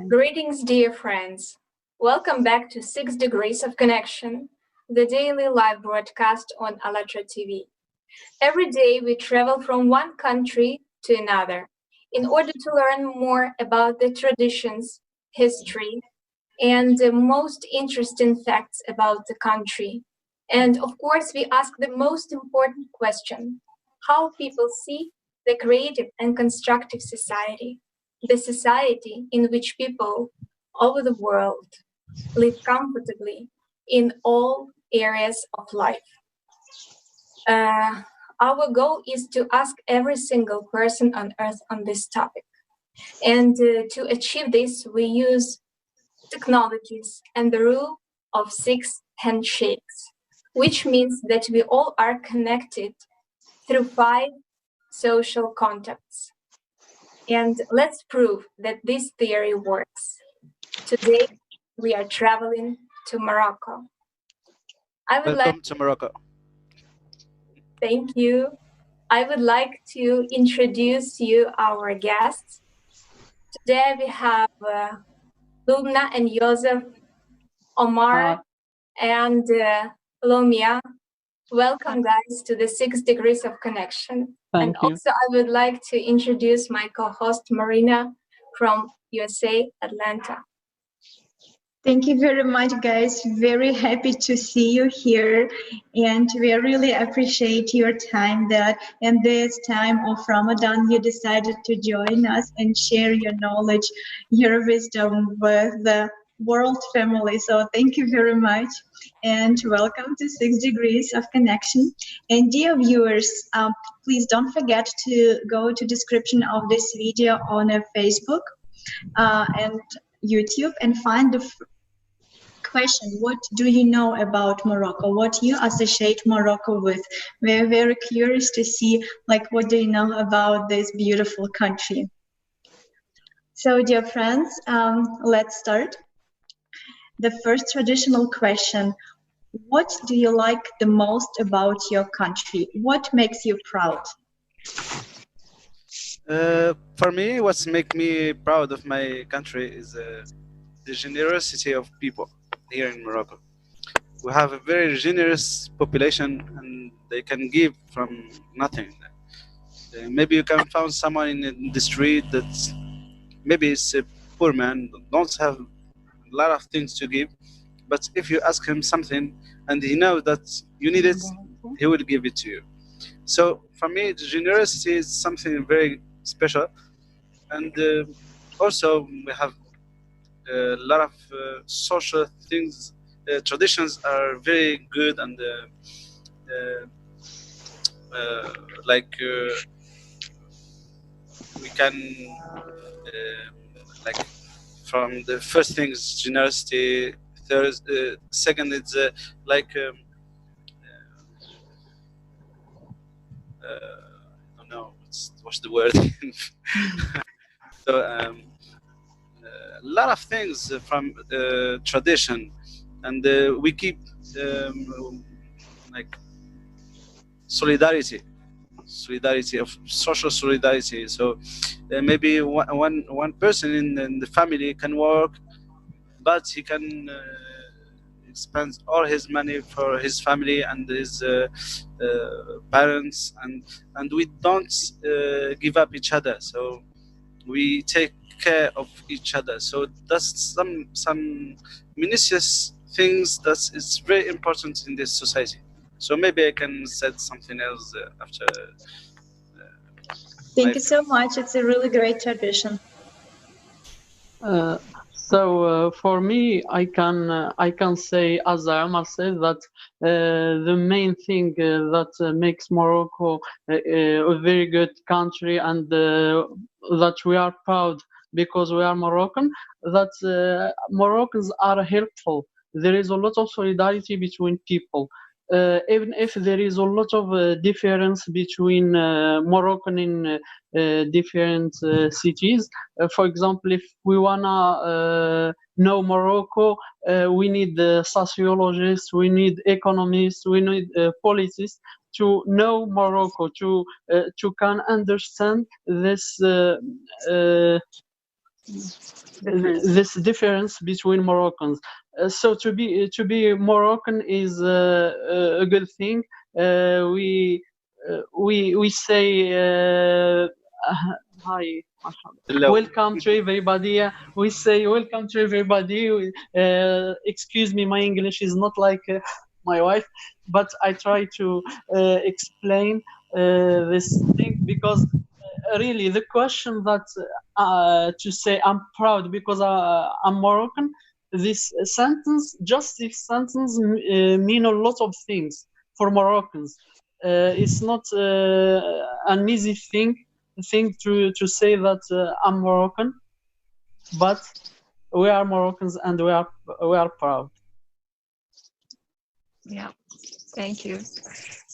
Greetings, dear friends. Welcome back to 6 Degrees of Connection, the daily live broadcast on ALLATRA TV. Every day we travel from one country to another in order to learn more about the traditions, history, and the most interesting facts about the country. And of course, we ask the most important question: how people see the creative and constructive society, the society in which people over the world live comfortably in all areas of life. Our goal is to ask every single person on earth on this topic. And to achieve this, we use technologies and the rule of 6 handshakes, which means that we all are connected through 5 social contacts. And let's prove that this theory works. Today, we are traveling to Morocco. Welcome to Morocco. Thank you. I would like to introduce you our guests. Today we have Lubna and Joseph, Omar and Lomia. Welcome, guys, to the 6 Degrees of Connection. Thank you. Also, I would like to introduce my co-host, Marina, from USA, Atlanta. Thank you very much, guys. Very happy to see you here, and we really appreciate your time that in this time of Ramadan you decided to join us and share your knowledge, your wisdom with the world family. So thank you very much, and welcome to 6 Degrees of Connection. And dear viewers, please don't forget to go to description of this video on Facebook and YouTube and find the question: what do you know about Morocco? What you associate Morocco with? We're very curious to see, like, what do you know about this beautiful country? So, dear friends, let's start. The first traditional question: what do you like the most about your country? What makes you proud? For me, what makes me proud of my country is the generosity of people here in Morocco. We have a very generous population, and they can give from nothing. Maybe you can find someone in the street that maybe is a poor man, don't have a lot of things to give, but if you ask him something and he knows that you need it, he will give it to you. So for me, the generosity is something very special. And also we have a lot of social things, traditions are very good, and we can like, from the first thing is generosity, third, second it's like I don't know what's the word. So a lot of things from tradition, and we keep like solidarity of social solidarity. So maybe one person in the family can work, but he can spend all his money for his family and his parents, and we don't give up each other. So we take care of each other. So that's some minutious things that is very important in this society. So maybe I can say something else after. Thank you so much. It's a really great tradition. So for me, I can say, as Omar said, that the main thing that makes Morocco a very good country, and that we are proud because we are Moroccan, that Moroccans are helpful. there is a lot of solidarity between people. Even if there is a lot of difference between Moroccan in different cities. For example, if we wanna know Morocco, we need sociologists, we need economists, we need politicists to know Morocco, to can understand this this difference between Moroccans. So to be Moroccan is a good thing. We say hi. Hello. Welcome to everybody. We say welcome to everybody. Excuse me, my English is not like my wife, but I try to explain this thing because really the question that to say I'm proud because I'm Moroccan, this sentence, just this sentence mean a lot of things for Moroccans. It's not an easy thing to say that I'm Moroccan, but we are Moroccans and we are proud. Yeah, thank you.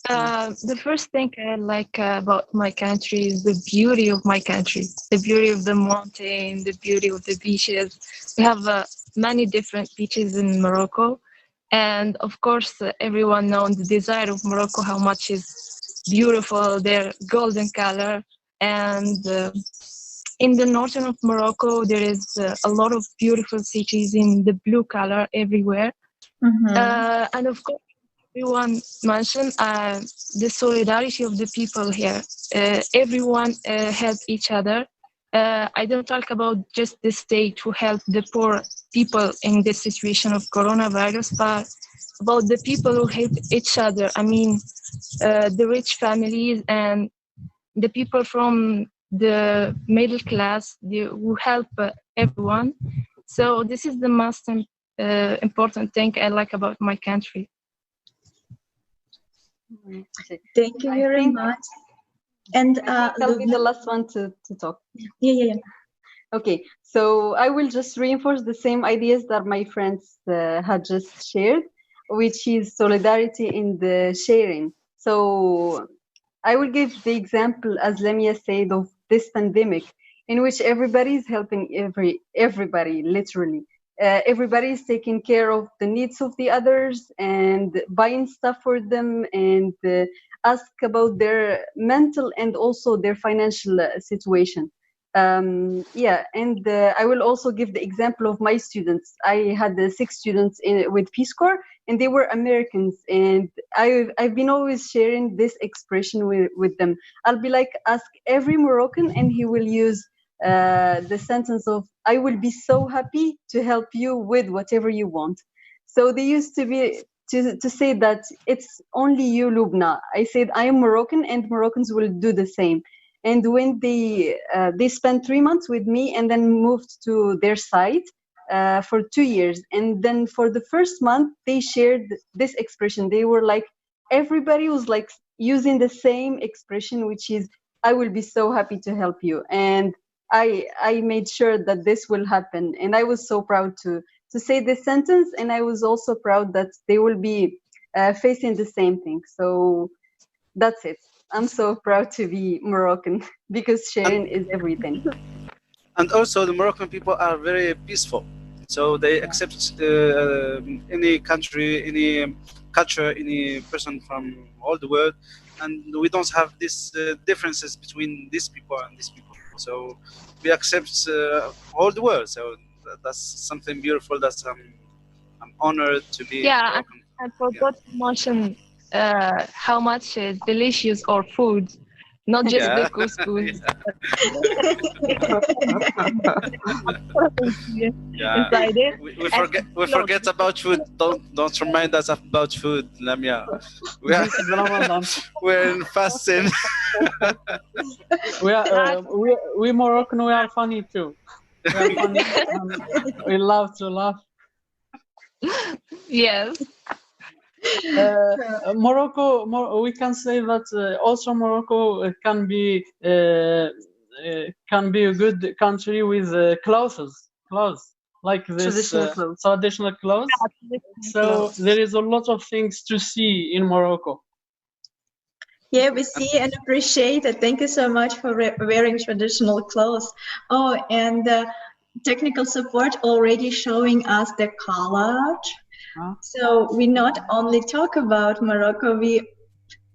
The first thing I like about my country is the beauty of my country, the beauty of the mountain, the beauty of the beaches. We have many different beaches in Morocco. And of course, everyone knows the desire of Morocco, how much is beautiful, their golden color. And in the northern of Morocco, there is a lot of beautiful cities in the blue color everywhere. And of course, everyone mentioned the solidarity of the people here. Everyone help each other. I don't talk about just the state to help the poor people in this situation of coronavirus, but about the people who help each other. I mean, the rich families and the people from the middle class who help everyone. So this is the most important thing I like about my country. Thank you very much. And I'll be the last one to talk. Yeah. Okay, so I will just reinforce the same ideas that my friends had just shared, which is solidarity in the sharing. So I will give the example, as Lamia said, of this pandemic, in which everybody is helping everybody, literally. Everybody is taking care of the needs of the others and buying stuff for them and ask about their mental and also their financial situation. Yeah, and I will also give the example of my students. I had 6 students with Peace Corps, and they were Americans, and I've been always sharing this expression with them. I'll be like, ask every Moroccan, and he will use the sentence of, I will be so happy to help you with whatever you want. So they used to say that it's only you, Lubna. I said, I am Moroccan, and Moroccans will do the same. And when they spent 3 months with me and then moved to their site for 2 years. And then for the first month, they shared this expression. They were like, everybody was like using the same expression, which is, I will be so happy to help you. And I made sure that this will happen. And I was so proud to say this sentence. And I was also proud that they will be facing the same thing. So that's it. I'm so proud to be Moroccan because sharing is everything. And also the Moroccan people are very peaceful. So they accept any country, any culture, any person from all the world. And we don't have these differences between these people and these people. So we accept all the world. So that's something beautiful. That's I'm honored to be Moroccan. I forgot to mention how much delicious our food, not just the couscous. Inside it. We forget about food. Don't remind us about food, Lamia. We're in fasting. we Moroccan, we are funny too. We are funny. We love to laugh. Yes. Morocco, we can say that also Morocco can be a good country with clothes. like this Traditional clothes. traditional clothes. So there is a lot of things to see in Morocco. Yeah, we see and appreciate it. Thank you so much for wearing traditional clothes. Oh, and technical support already showing us the collage. Huh? So we not only talk about Morocco, we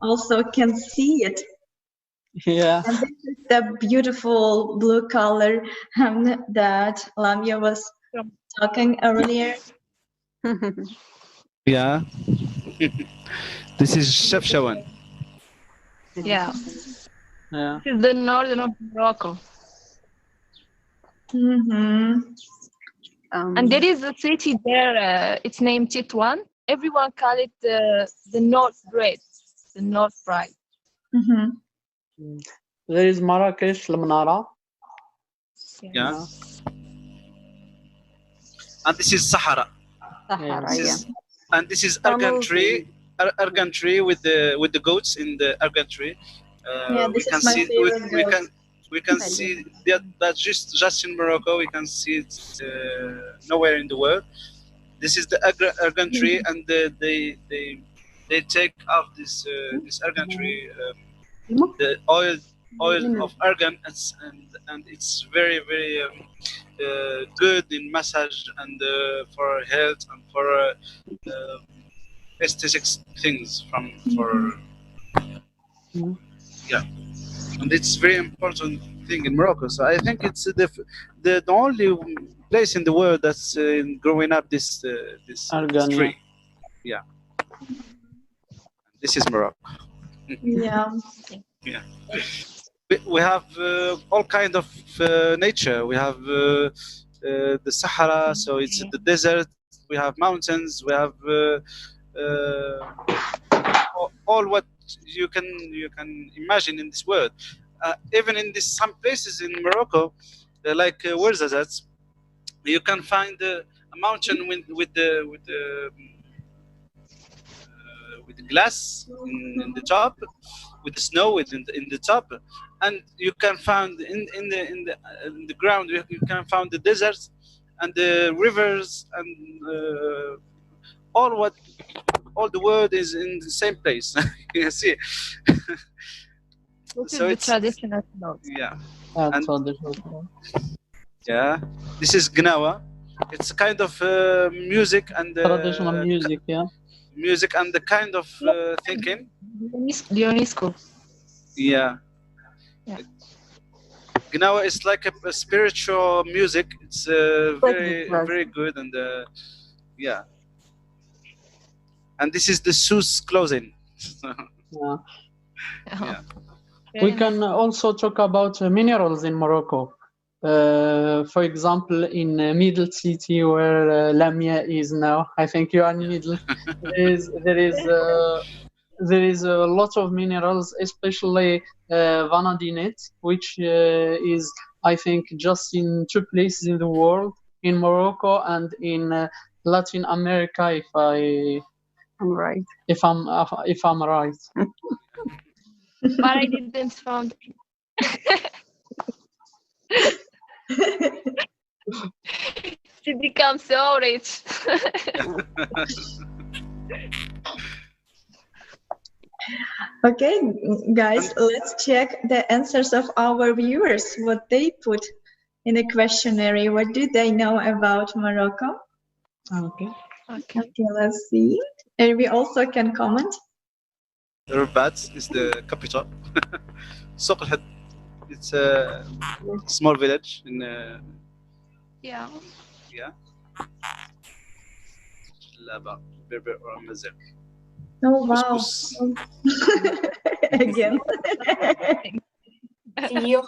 also can see it. Yeah. And this is the beautiful blue color that Lamia was talking earlier. Yeah. This is Shafshawan. Yeah. Yeah. This is the northern of Morocco. Mm-hmm. And there is a city there, it's named Titwan. Everyone call it the North Bread, the North Pride. Mm-hmm. There is Marrakesh, Al-Manara. Yeah. And this is Sahara. Sahara, This yeah. is, and this is argan tree. Argan tree with the goats in the argan tree. Yeah, We this can is my see favorite we can see that just in Morocco. We can see it nowhere in the world. This is the argan tree, and they take off this argan tree, the oil of argan, and it's very good in massage and for health and for aesthetics things for yeah, and it's very important thing in Morocco. So I think it's the only place in the world that's growing up this Argan, tree. Yeah. This is Morocco. Yeah. Yeah. We have all kind of nature. We have the Sahara, so it's the desert. We have mountains. We have all what you can imagine in this world. Even in some places in Morocco, like Ouarzazate, you can find a mountain with the glass in the top, with the snow in the top, and you can find in the ground you can find the deserts and the rivers and all the world is in the same place. You see. This So is the it's traditional clothes. yeah. That's And- traditional. Yeah, this is Gnawa. It's a kind of music and Traditional music, yeah. music and the kind of thinking. The UNESCO. Yeah. Yeah. Gnawa is like a spiritual music. It's very good and yeah. And this is the Sous clothing. Yeah. Yeah. We can also talk about minerals in Morocco. For example, in Middle City, where Lamia is now, I think you are in Middle. There is a lot of minerals, especially vanadinate, which is, I think, just in 2 places in the world, in Morocco and in Latin America, I'm right. if I'm right. But I didn't found. She becomes so rich. Okay, guys, let's check the answers of our viewers, what they put in the questionnaire. What do they know about Morocco? Okay. Okay, let's see. And we also can comment. Rabat is the capital. Souq al Had. It's a small village in Yeah. Laba, Berber or Amazigh. Oh, wow. Couscous. Again. You.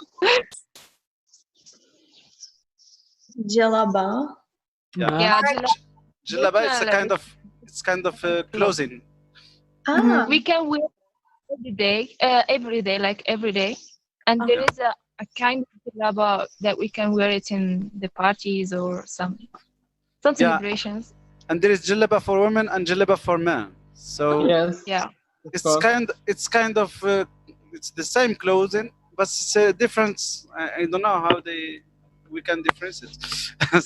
Jalaba. Yeah. Jalaba it's kind of clothing. Ah, We can wear every day, and there is a kind of jalaba that we can wear it in the parties or some celebrations. And there is jalaba for women and jalaba for men. So Yes. Yeah. it's kind of it's the same clothing, but it's a difference. I don't know how we can difference it.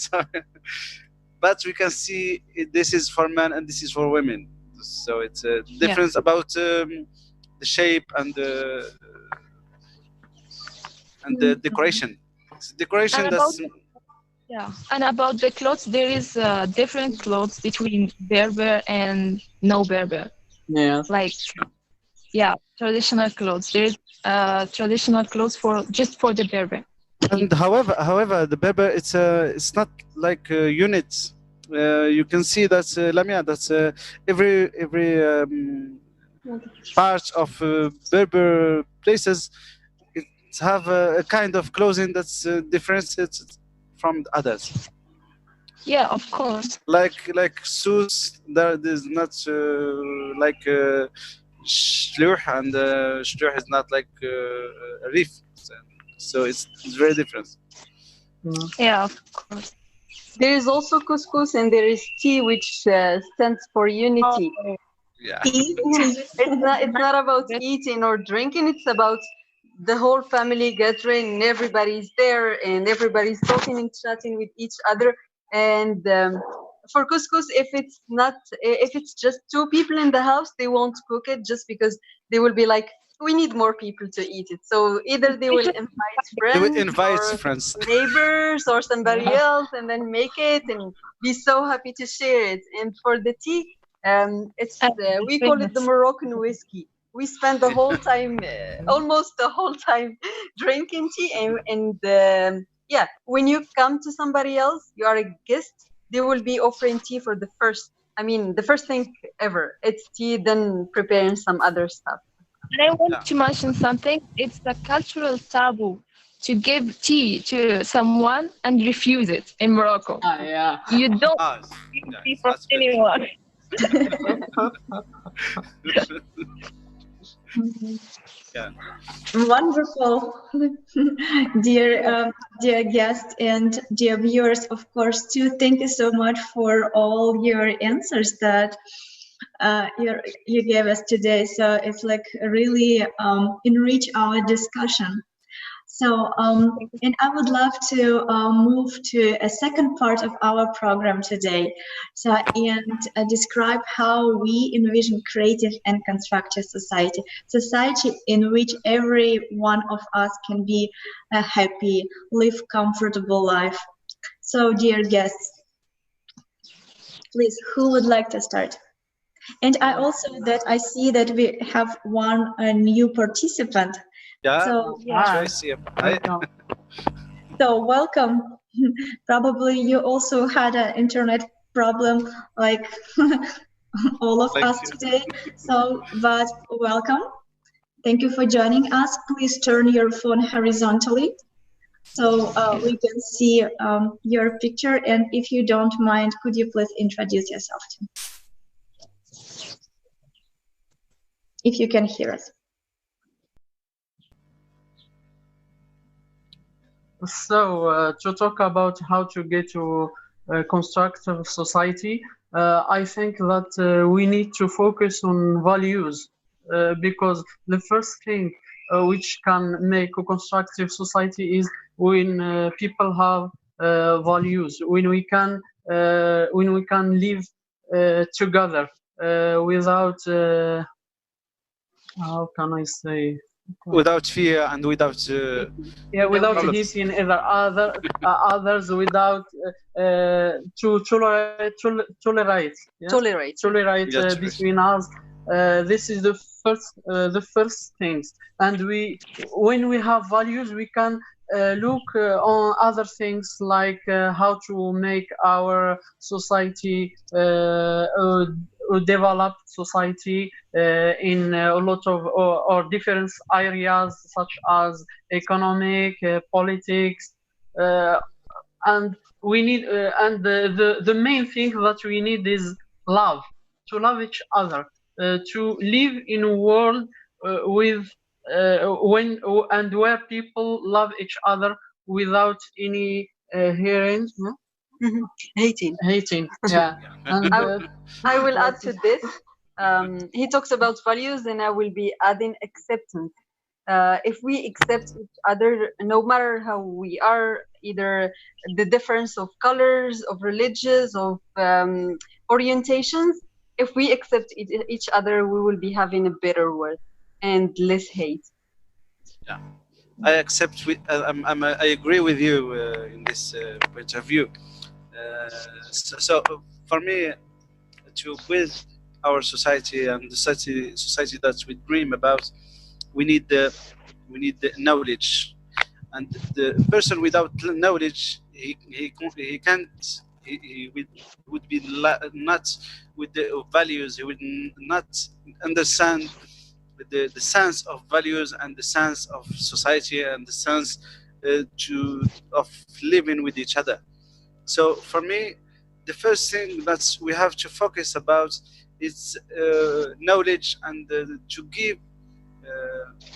So, but we can see this is for men and this is for women. So it's a difference about the shape and the decoration. It's decoration And that's and about the clothes, there is different clothes between Berber and no Berber. Yes. Like, traditional clothes. There is traditional clothes just for the Berber. and however the Berber it's not like units. You can see that's Lamia. That's every part of Berber places. It have a kind of clothing that's differentiated from the others. Yeah, of course. Like Sus, there is not like Shluh, and Shluh is not like Rif. So it's very different. Yeah, of course. There is also couscous and there is tea, which stands for unity. Oh, Yeah. It's not about eating or drinking. It's about the whole family gathering, and everybody's there, and everybody's talking and chatting with each other. And for couscous, if it's just two people in the house, they won't cook it just because they will be like, we need more people to eat it. So either they will invite They would friends invite or friends. neighbors or somebody else, and then make it and be so happy to share it. And for the tea, it's we call it the Moroccan whiskey. We spend the whole time, almost the whole time, drinking tea. And when you come to somebody else, you are a guest. They will be offering tea for the first thing ever. It's tea, then preparing some other stuff. And I want to mention something. It's a cultural taboo to give tea to someone and refuse it in Morocco. Yeah. You don't give tea for anyone. Yeah. Wonderful, dear guests and dear viewers, of course, too. Thank you so much for all your answers that you gave us today. So it's like really enrich our discussion. So, and I would love to move to a second part of our program today. So, and describe how we envision creative and constructive society in which every one of us can be a happy, live comfortable life. So, dear guests, please, who would like to start? And I see that we have one new participant. Yeah. So, Tracy, so welcome. Probably you also had an internet problem like all of us today. So, but welcome. Thank you for joining us. Please turn your phone horizontally so we can see your picture. And if you don't mind, could you please introduce yourself to me? If you can hear us. So to talk about how to get to a constructive society, I think that we need to focus on values because the first thing which can make a constructive society is when people have values, when we can live together without how can I say, without fear and without without problems. hitting others, without to tolerate Yes, between us. This is the first things, and when we have values, we can look on other things like how to make our society a developed society in a lot of or different areas such as economic, politics, and we need and the main thing that we need is love, to love each other, to live in a world with when and where people love each other without any hating. Yeah. And I will add to this. He talks about values, and I will be adding acceptance. if we accept each other, no matter how we are, either the difference of colors, of religions, of orientations, if we accept each other, we will be having a better world and less hate. Yeah, I accept. I agree with you in this point of view. So for me, to build our society and the society that we dream about, we need the knowledge, and the person without knowledge, he can't, he would be not with the values. He would not understand the sense of values and the sense of society and the sense of living with each other. So for me, the first thing that we have to focus about is knowledge, and to give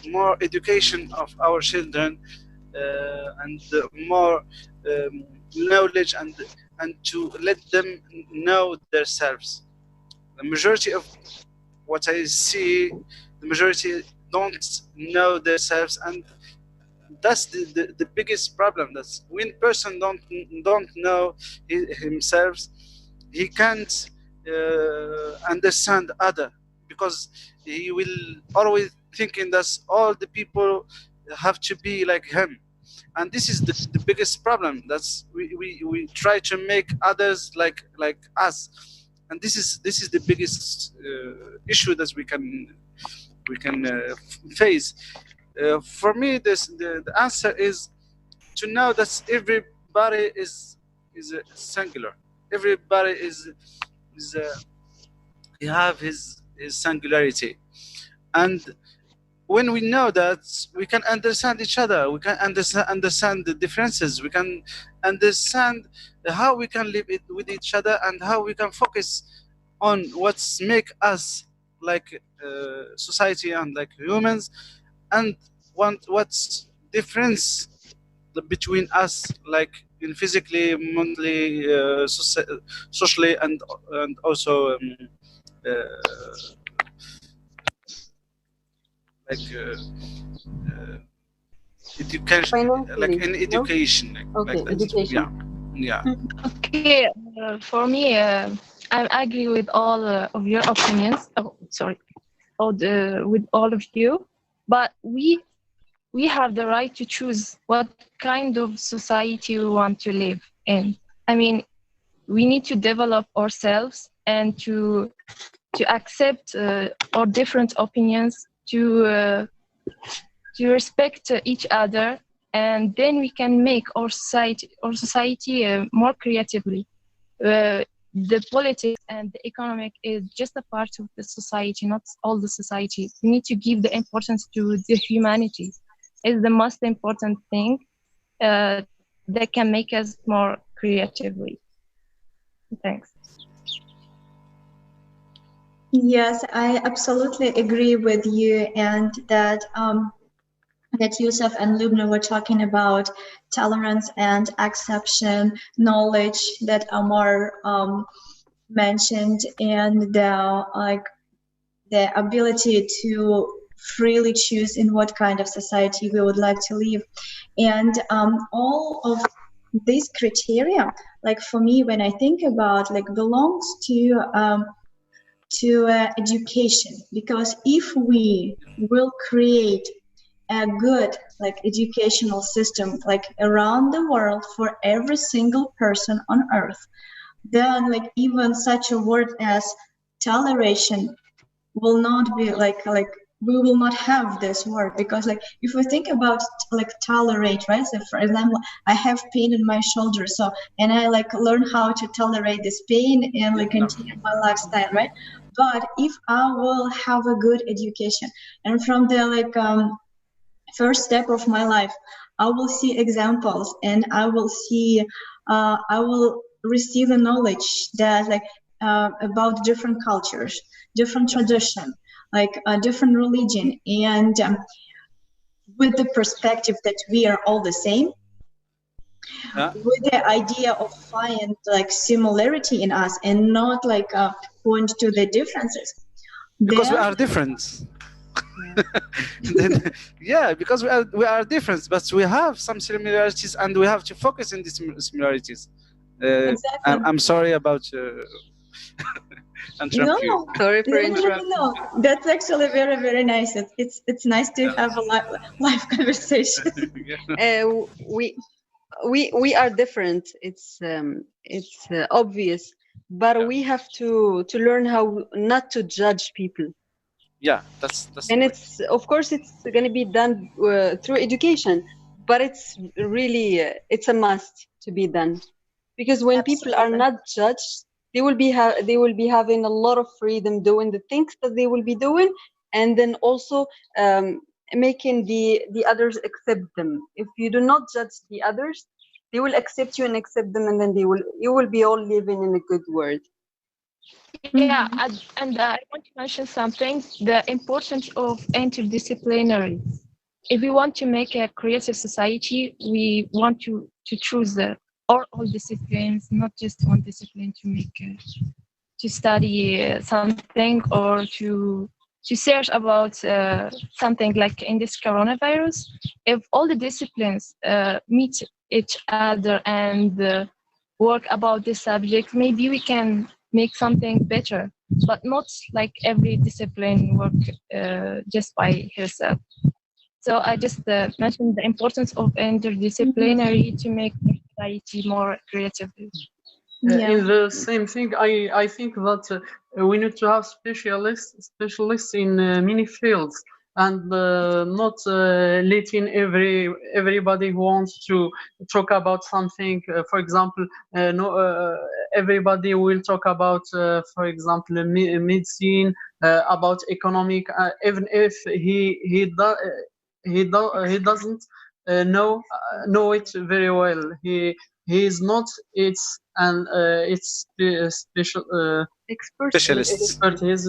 more education of our children, and more knowledge, and to let them know themselves. The majority of what I see, the majority don't know themselves, and that's the biggest problem. That's when person don't know himself, he can't understand other, because he will always thinking that all the people have to be like him, and this is the biggest problem. That's we try to make others like us, and this is the biggest issue that we can face. For me, the answer is to know that everybody is singular. Everybody is he have his singularity, and when we know that, we can understand each other. We can understand the differences. We can understand how we can live with each other, and how we can focus on what's make us like society and like humans, and what's difference between us, like in physically, mentally, socially, and also like education, like in education, okay, like that. education. Yeah. Okay, for me, I agree with all of your opinions. Oh, sorry, with all of you, but we have the right to choose what kind of society we want to live in. I mean, we need to develop ourselves and to accept our different opinions, to respect each other, and then we can make our society more creatively. The politics and the economic is just a part of the society, not all the society. We need to give the importance to the humanity. It's the most important thing that can make us more creatively. Thanks. Yes, I absolutely agree with you, and that Yusuf and Lubna were talking about tolerance and acceptation, knowledge that Amar mentioned, and the ability to freely choose in what kind of society we would like to live. And all of these criteria, like for me, when I think about, like, belongs to education, because if we will create a good, like, educational system, like, around the world for every single person on earth, then, like, even such a word as toleration will not be like we will not have this word, because, like, if we think about, like, tolerate, right? So for example, I have pain in my shoulder, so, and I, like, learn how to tolerate this pain and, like, continue my lifestyle, right? But if I will have a good education, and from the, like, first step of my life, I will see examples, and I will see I will receive the knowledge that, like, about different cultures, different tradition, like a different religion, and with the perspective that we are all the same, with the idea of find, like, similarity in us and not, like, point to the differences, Because we then, are different. Then, yeah, because we are different, but we have some similarities, and we have to focus on these similarities. Exactly. I'm sorry about interrupt you. No, Sorry for no, interrupting. no. That's actually very, very nice. It's nice to have a live conversation. Yeah. We are different. It's obvious, but Yeah. we have to learn how not to judge people. Yeah, that's And the it's, of course, it's going to be done through education, but it's really it's a must to be done, because when people are Absolutely. not judged, they will be having a lot of freedom doing the things that they will be doing, and then also making the others accept them. If you do not judge the others, they will accept you and accept them, and then you will be all living in a good world. Yeah, and I want to mention something, the importance of interdisciplinary. If we want to make a creative society, we want to choose all disciplines, not just one discipline to make to study something or to search about something like in this coronavirus. If all the disciplines meet each other and work about this subject, maybe we can make something better, but not like every discipline work just by herself. So I just mentioned the importance of interdisciplinary to make the society more creative. Yeah. In the same thing, I think that we need to have specialists in many fields, and not letting everybody who wants to talk about something. For example, no, everybody will talk about, for example, medicine, about economic, even if he doesn't know it very well. He is not its special specialists. expert. He's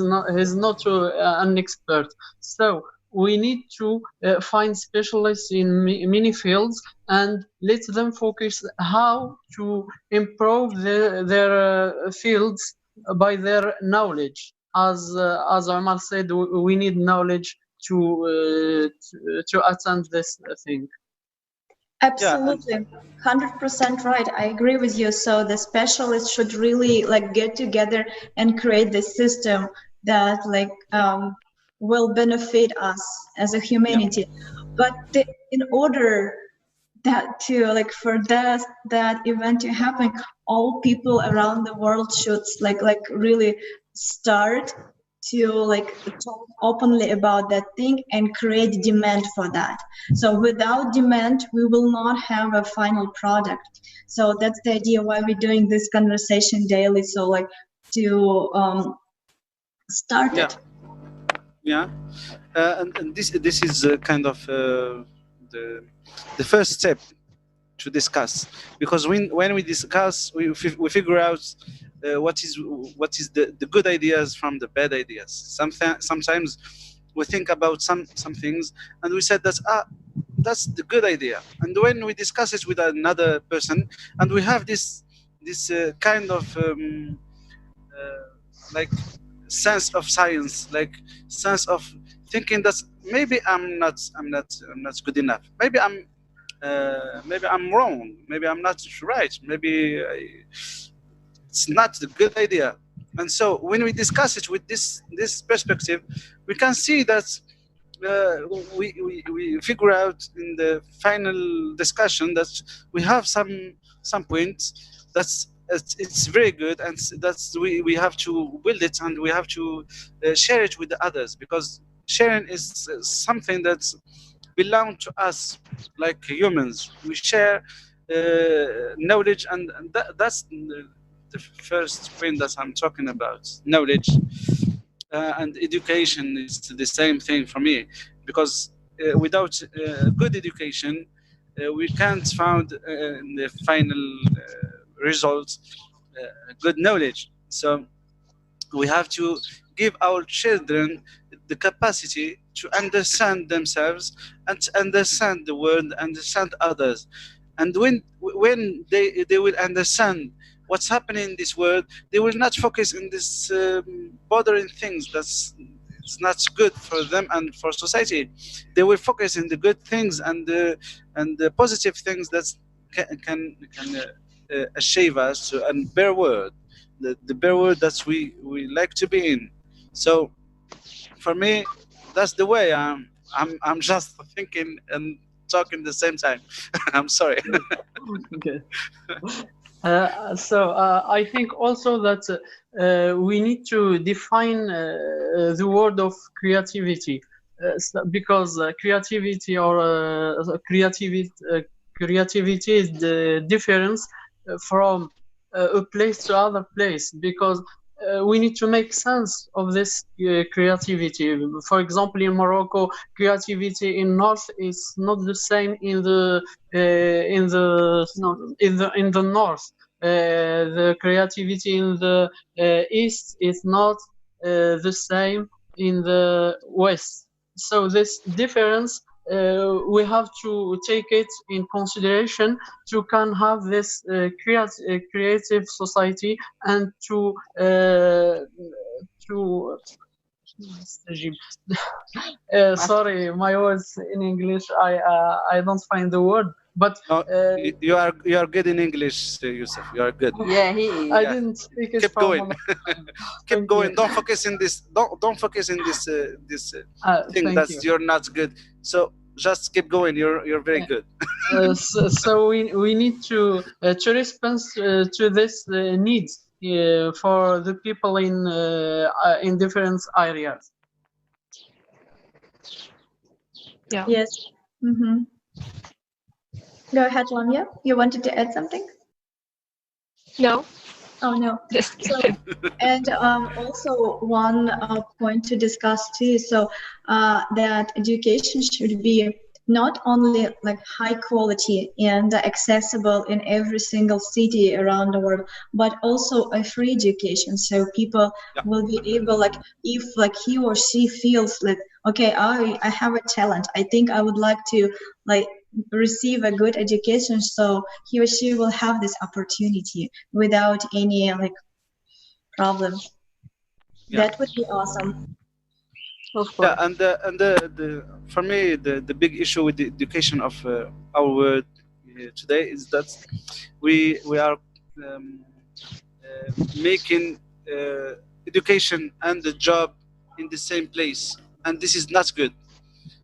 not an expert. So we need to find specialists in many fields and let them focus how to improve their fields by their knowledge. As Omar said, we need knowledge to attend this thing. Absolutely, 100% right. I agree with you. So the specialists should really like get together and create this system that like will benefit us as a humanity. But in order that to like for that event to happen, all people around the world should like really start to like talk openly about that thing and create demand for that. So without demand, we will not have a final product. So that's the idea why we're doing this conversation daily. So like to start it. Yeah, and this is kind of the first step to discuss, because when we discuss, we figure out what is the good ideas from the bad ideas. Sometimes we think about some things and we said that's the good idea, and when we discuss it with another person and we have this kind of like sense of science, like sense of thinking that maybe I'm not good enough, maybe I'm wrong, maybe I'm not right, maybe it's not a good idea. And so when we discuss it with this perspective, we can see that we figure out in the final discussion that we have some points that's it's very good, and that's we have to build it, and we have to share it with the others, because sharing is something that belong to us like humans. We share knowledge, and that's the first point that I'm talking about, knowledge. And education is the same thing for me, because without good education, we can't find in the final result good knowledge. So we have to give our children the capacity to understand themselves and to understand the world, understand others. And when they will understand what's happening in this world, they will not focus in this bothering things that's it's not good for them and for society. They will focus in the good things and the positive things that can achieve us to a better world, the better world that we like to be in. So for me, that's the way. I'm just thinking and talking the same time. I'm sorry. Okay. I think also that we need to define the word of creativity, because creativity is the difference from a place to other place, because we need to make sense of this creativity. For example, in Morocco, creativity in north is not the same in the north. The creativity in the east is not the same in the west. So this difference, we have to take it in consideration to can have this creative society, and to sorry, my words in English, I don't find the word, but you are good in English, Yusuf. You are good. Yeah, he is. I didn't speak it. Keep going. Keep going. You. Don't focus in this. Don't focus in this thing that you're not good. So just keep going. You're very good. So we need to respond to this needs for the people in different areas. Yeah. Yes. Mm-hmm. Go ahead, Lamia. You wanted to add something? No. Oh no. So, and also one point to discuss too. So that education should be not only like high quality and accessible in every single city around the world, but also a free education. So people will be able, like, if like he or she feels like, okay, I have a talent, I think I would like to like receive a good education, so he or she will have this opportunity without any like problem. That would be awesome. Yeah, and the for me the big issue with the education of our world today is that we are making education and the job in the same place, and this is not good.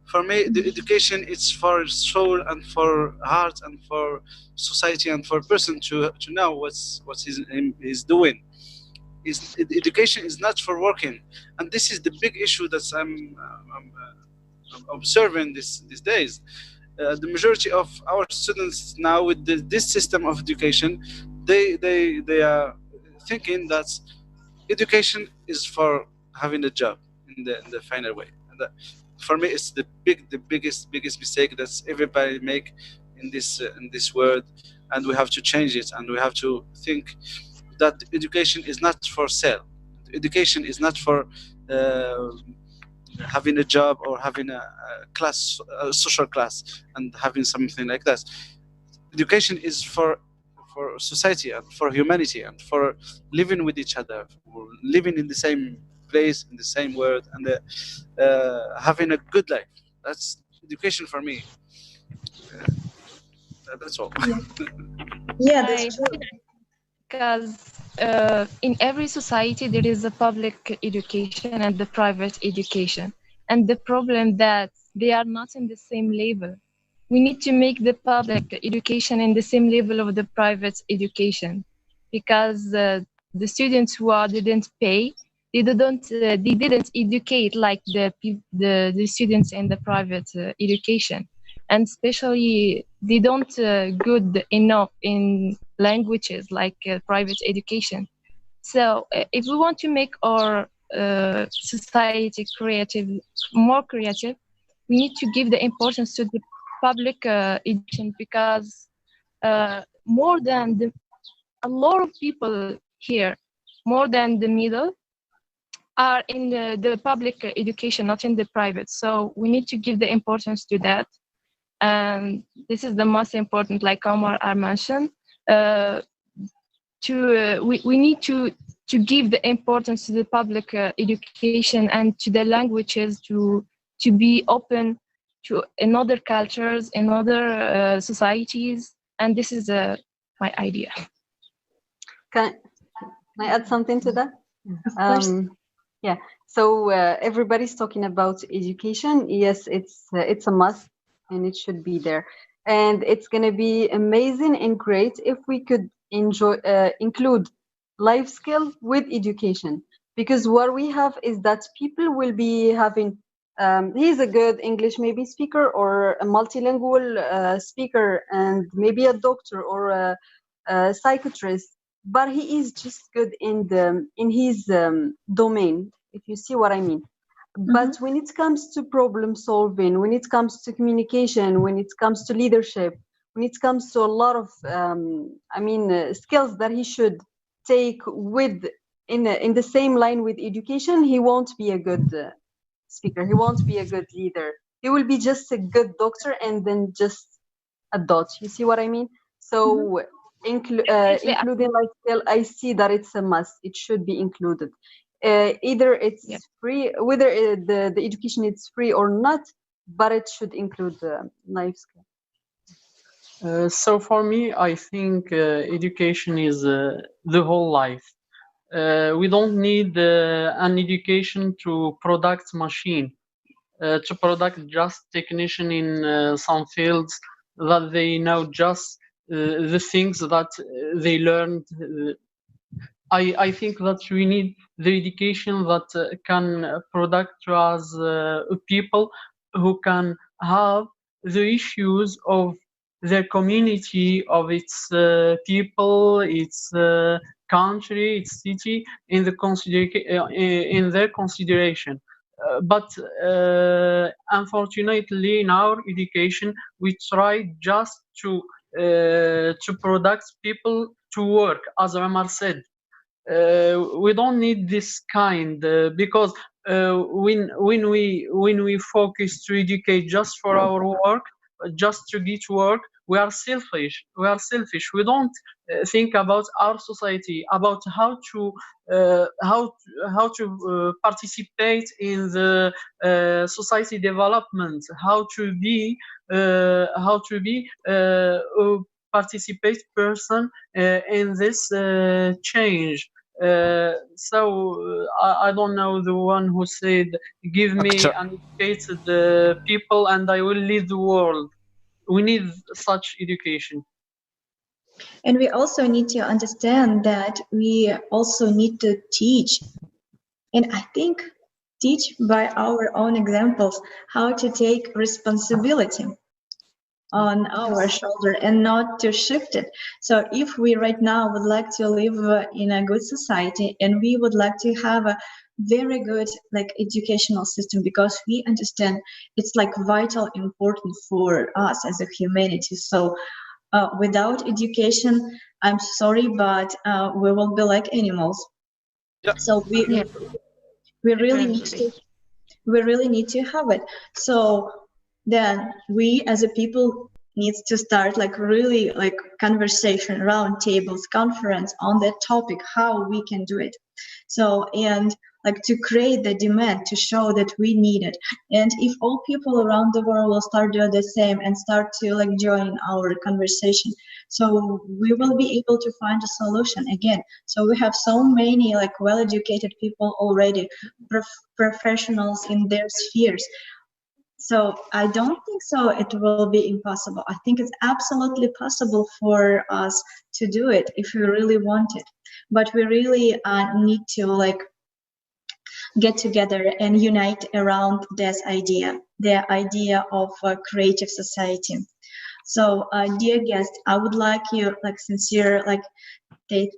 For me, the education is for soul and for heart and for society and for person to know what he's doing. Education is not for working, and this is the big issue that I'm observing these days. The majority of our students now with this system of education, they are thinking that education is for having a job in the final way. And for me, it's the biggest mistake that everybody make in this world, and we have to change it, and we have to think that education is not for sale. Education is not for having a job or having a class, a social class, and having something like that. Education is for society and for humanity and for living with each other, living in the same place, in the same world, and having a good life. That's education for me. That's all. Yeah, that's true. Because in every society there is a public education and the private education, and the problem that they are not in the same level. We need to make the public education in the same level of the private education, because the students who didn't pay, they didn't educate like the students in the private education, and especially they don't good enough in languages like private education. So if we want to make our society more creative, we need to give the importance to the public education, because more than a lot of people here, more than the middle, are in the public education, not in the private. So we need to give the importance to that. And this is the most important, like Omar mentioned. We need to to give the importance to the public education and to the languages to be open to another cultures, another societies, and this is my idea. Can I add something to that? Of course. Yeah. So everybody's talking about education. Yes, it's a must, and it should be there. And it's gonna be amazing and great if we could include life skill with education, because what we have is that people will be having. He's a good English maybe speaker or a multilingual speaker, and maybe a doctor or a psychiatrist, but he is just good in his domain, if you see what I mean. But when it comes to problem solving, when it comes to communication, when it comes to leadership, when it comes to a lot of skills that he should take with in the same line with education, he won't be a good speaker. He won't be a good leader. He will be just a good doctor and then just a dot. You see what I mean? So including life skill, I see that it's a must. It should be included. Either it's free, whether the education is free or not, but it should include life skill. So for me, I think education is the whole life. We don't need an education to product machine, to product just technician in some fields that they know just the things that they learned. I think that we need the education that can product to us people who can have the issues of their community, of its people, its country, its city in their consideration. But unfortunately, in our education, we try just to product people to work, as Omar said. We don't need this kind because when we focus to educate just for our work, just to get work, we are selfish. We don't think about our society, about how to participate in the society development, how to be a participate person in this change. I don't know the one who said, give me an educated people and I will lead the world. We need such education. And we also need to understand that we also need to teach. And I think teach by our own examples how to take responsibility on our shoulder and not to shift it. So if we right now would like to live in a good society and we would like to have a very good educational system, because we understand it's vital important for us as a humanity. So without education, I'm sorry, but we will be like animals. So we really need to have it. So then we as a people needs to start really conversation, round tables, conference on that topic, how we can do it. So and to create the demand, to show that we need it. And if all people around the world will start doing the same and start to join our conversation, so we will be able to find a solution again. So we have so many well-educated people already, professionals in their spheres. So I don't think so it will be impossible. I think it's absolutely possible for us to do it if we really want it. But we really need to get together and unite around this idea, the idea of a creative society. So dear guest, I would like you sincere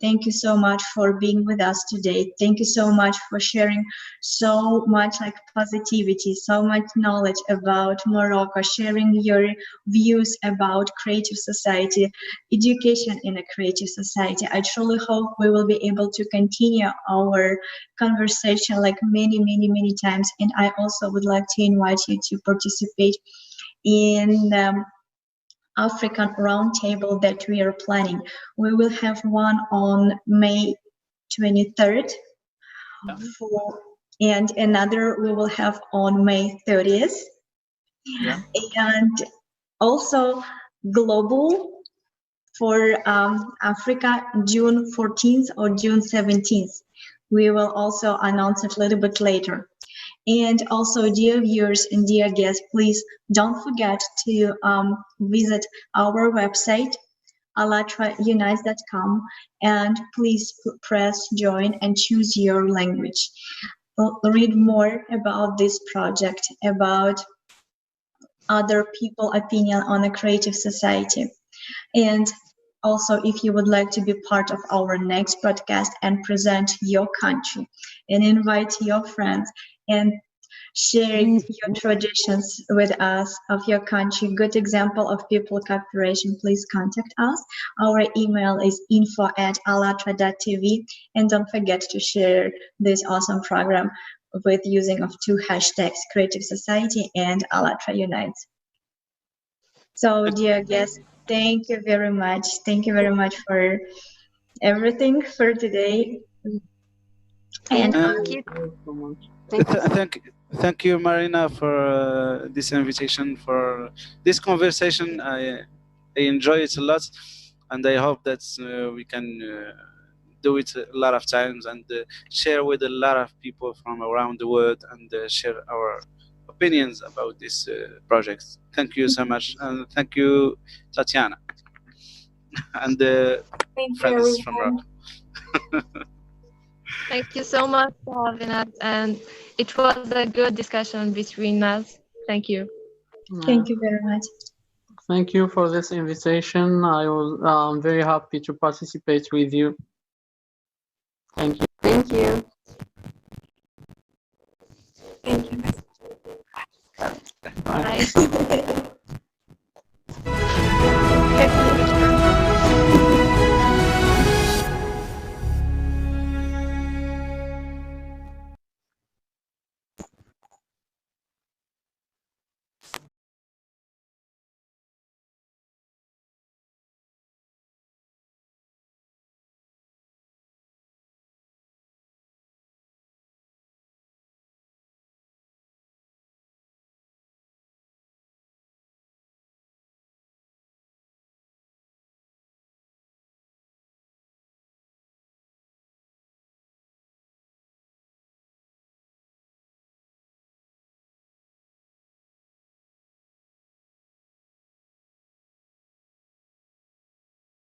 thank you so much for being with us today. Thank you so much for sharing so much positivity, so much knowledge about Morocco, sharing your views about creative society, education in a creative society. I truly hope we will be able to continue our conversation many times. And I also would like to invite you to participate in African roundtable that we are planning. We will have one on May 23rd, and another we will have on May 30th. Yeah. And also global for Africa, June 14th or June 17th. We will also announce it a little bit later. And also, dear viewers and dear guests, please don't forget to visit our website, ALLATRAUnites.com, and please press join and choose your language. Read more about this project, about other people's opinion on a creative society. And also, if you would like to be part of our next broadcast and present your country and invite your friends and share your traditions with us of your country, good example of people cooperation, please contact us. Our email is info@allatra.tv, and don't forget to share this awesome program with using of 2 hashtags, Creative Society and ALLATRA Unites. So, dear guests, thank you very much. Thank you very much for everything for today. And Thank you. so much. Thank you, Marina, for this invitation, for this conversation. I enjoy it a lot, and I hope that we can do it a lot of times and share with a lot of people from around the world and share our opinions about this project. Thank you so much, and thank you, Tatiana, and friends from Morocco. Thank you so much for having us, and it was a good discussion between us. Thank you. thank you very much. Thank you for this invitation. I'm very happy to participate with you. Thank you. Thank you. Thank you. Bye.